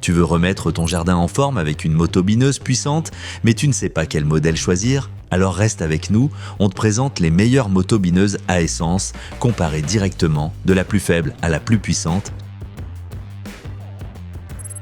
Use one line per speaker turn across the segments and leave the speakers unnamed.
Tu veux remettre ton jardin en forme avec une motobineuse puissante, mais tu ne sais pas quel modèle choisir? Alors reste avec nous, on te présente les meilleures motobineuses à essence, comparées directement de la plus faible à la plus puissante.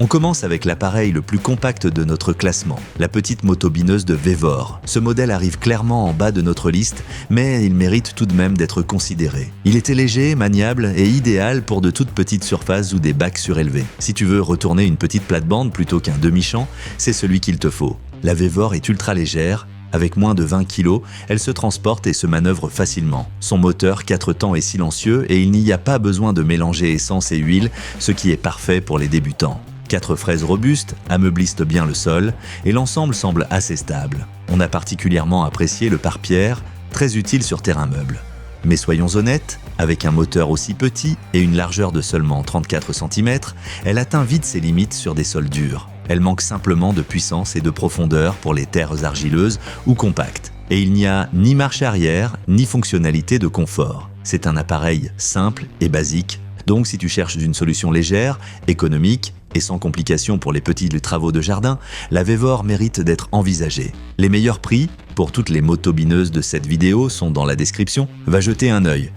On commence avec l'appareil le plus compact de notre classement, la petite motobineuse de Vevor. Ce modèle arrive clairement en bas de notre liste, mais il mérite tout de même d'être considéré. Il était léger, maniable et idéal pour de toutes petites surfaces ou des bacs surélevés. Si tu veux retourner une petite plate-bande plutôt qu'un demi-champ, c'est celui qu'il te faut. La Vevor est ultra légère. Avec moins de 20 kg, elle se transporte et se manœuvre facilement. Son moteur 4 temps est silencieux et il n'y a pas besoin de mélanger essence et huile, ce qui est parfait pour les débutants. 4 fraises robustes ameublissent bien le sol et l'ensemble semble assez stable. On a particulièrement apprécié le pare-pierre, très utile sur terrain meuble. Mais soyons honnêtes, avec un moteur aussi petit et une largeur de seulement 34 cm, elle atteint vite ses limites sur des sols durs. Elle manque simplement de puissance et de profondeur pour les terres argileuses ou compactes. Et il n'y a ni marche arrière, ni fonctionnalité de confort. C'est un appareil simple et basique, donc si tu cherches une solution légère, économique et sans complications pour les petits travaux de jardin, la Vevor mérite d'être envisagée. Les meilleurs prix, pour toutes les motobineuses de cette vidéo, sont dans la description. Va jeter un œil.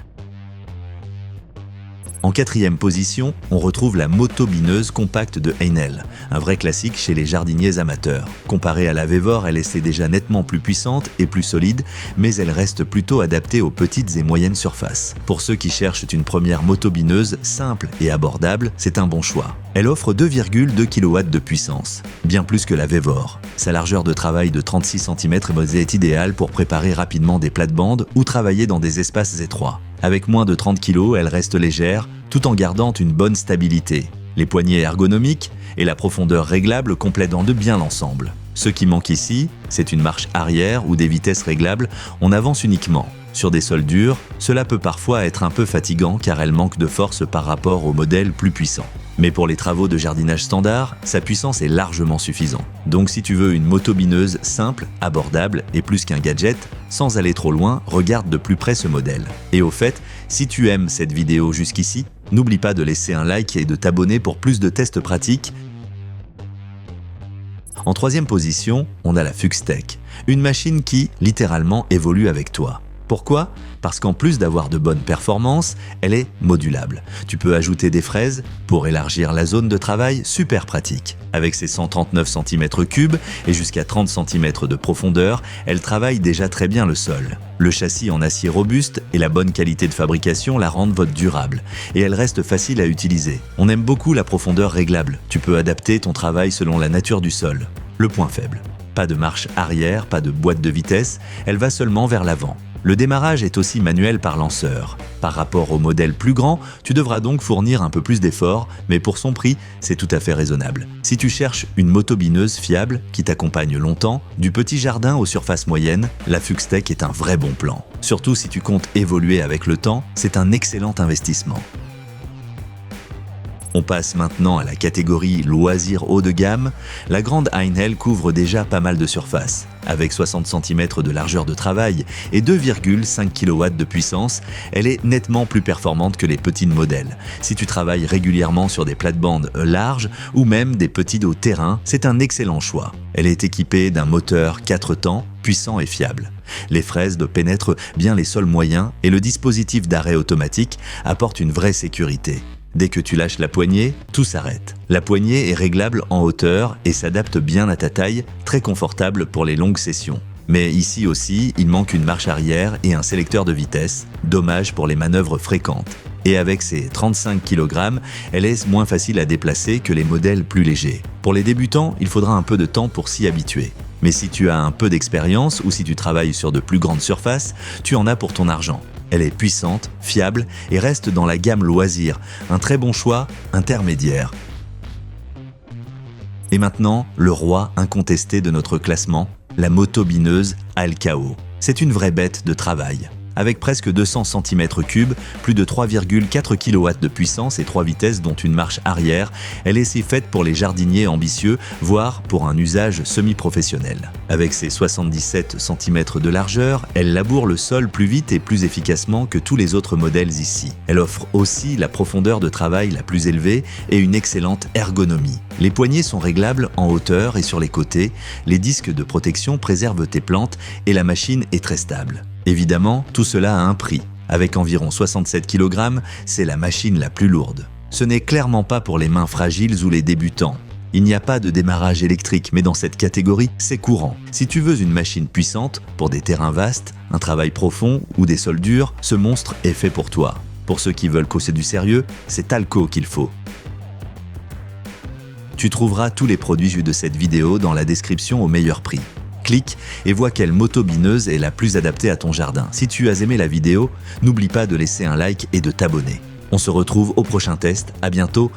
En 4e position, on retrouve la motobineuse compacte de Heinel, un vrai classique chez les jardiniers amateurs. Comparée à la Vevor, elle est déjà nettement plus puissante et plus solide, mais elle reste plutôt adaptée aux petites et moyennes surfaces. Pour ceux qui cherchent une première motobineuse simple et abordable, c'est un bon choix. Elle offre 2,2 kW de puissance, bien plus que la Vevor. Sa largeur de travail de 36 cm est idéale pour préparer rapidement des plates-bandes ou travailler dans des espaces étroits. Avec moins de 30 kg, elle reste légère, tout en gardant une bonne stabilité. Les poignées ergonomiques et la profondeur réglable complètent bien l'ensemble. Ce qui manque ici, c'est une marche arrière ou des vitesses réglables, on avance uniquement. Sur des sols durs, cela peut parfois être un peu fatigant car elle manque de force par rapport au modèle plus puissant. Mais pour les travaux de jardinage standard, sa puissance est largement suffisante. Donc si tu veux une motobineuse simple, abordable et plus qu'un gadget, sans aller trop loin, regarde de plus près ce modèle. Et au fait, si tu aimes cette vidéo jusqu'ici, n'oublie pas de laisser un like et de t'abonner pour plus de tests pratiques. En 3e position, on a la Fuxtech, une machine qui, littéralement, évolue avec toi. Pourquoi? Parce qu'en plus d'avoir de bonnes performances, elle est modulable. Tu peux ajouter des fraises pour élargir la zone de travail, super pratique. Avec ses 139 cm3 et jusqu'à 30 cm de profondeur, elle travaille déjà très bien le sol. Le châssis en acier robuste et la bonne qualité de fabrication la rendent durable et elle reste facile à utiliser. On aime beaucoup la profondeur réglable. Tu peux adapter ton travail selon la nature du sol. Le point faible. Pas de marche arrière, pas de boîte de vitesse, elle va seulement vers l'avant. Le démarrage est aussi manuel par lanceur. Par rapport au modèle plus grand, tu devras donc fournir un peu plus d'efforts, mais pour son prix, c'est tout à fait raisonnable. Si tu cherches une motobineuse fiable qui t'accompagne longtemps, du petit jardin aux surfaces moyennes, la Fuxtech est un vrai bon plan. Surtout si tu comptes évoluer avec le temps, c'est un excellent investissement. On passe maintenant à la catégorie loisirs haut de gamme. La grande Heinel couvre déjà pas mal de surface. Avec 60 cm de largeur de travail et 2,5 kW de puissance, elle est nettement plus performante que les petits modèles. Si tu travailles régulièrement sur des plates-bandes larges ou même des petits dos terrain, c'est un excellent choix. Elle est équipée d'un moteur 4 temps, puissant et fiable. Les fraises pénètrent bien les sols moyens et le dispositif d'arrêt automatique apporte une vraie sécurité. Dès que tu lâches la poignée, tout s'arrête. La poignée est réglable en hauteur et s'adapte bien à ta taille, très confortable pour les longues sessions. Mais ici aussi, il manque une marche arrière et un sélecteur de vitesse, dommage pour les manœuvres fréquentes. Et avec ses 35 kg, elle est moins facile à déplacer que les modèles plus légers. Pour les débutants, il faudra un peu de temps pour s'y habituer. Mais si tu as un peu d'expérience ou si tu travailles sur de plus grandes surfaces, tu en as pour ton argent. Elle est puissante, fiable et reste dans la gamme loisirs, un très bon choix intermédiaire. Et maintenant, le roi incontesté de notre classement, la motobineuse Alcao. C'est une vraie bête de travail. Avec presque 200 cm3, plus de 3,4 kW de puissance et 3 vitesses dont une marche arrière, elle est si faite pour les jardiniers ambitieux, voire pour un usage semi-professionnel. Avec ses 77 cm de largeur, elle laboure le sol plus vite et plus efficacement que tous les autres modèles ici. Elle offre aussi la profondeur de travail la plus élevée et une excellente ergonomie. Les poignées sont réglables en hauteur et sur les côtés, les disques de protection préservent tes plantes et la machine est très stable. Évidemment, tout cela a un prix. Avec environ 67 kg, c'est la machine la plus lourde. Ce n'est clairement pas pour les mains fragiles ou les débutants. Il n'y a pas de démarrage électrique, mais dans cette catégorie, c'est courant. Si tu veux une machine puissante, pour des terrains vastes, un travail profond ou des sols durs, ce monstre est fait pour toi. Pour ceux qui veulent pousser du sérieux, c'est Talco qu'il faut. Tu trouveras tous les produits de cette vidéo dans la description au meilleur prix. Clique et vois quelle motobineuse est la plus adaptée à ton jardin. Si tu as aimé la vidéo, n'oublie pas de laisser un like et de t'abonner. On se retrouve au prochain test. À bientôt.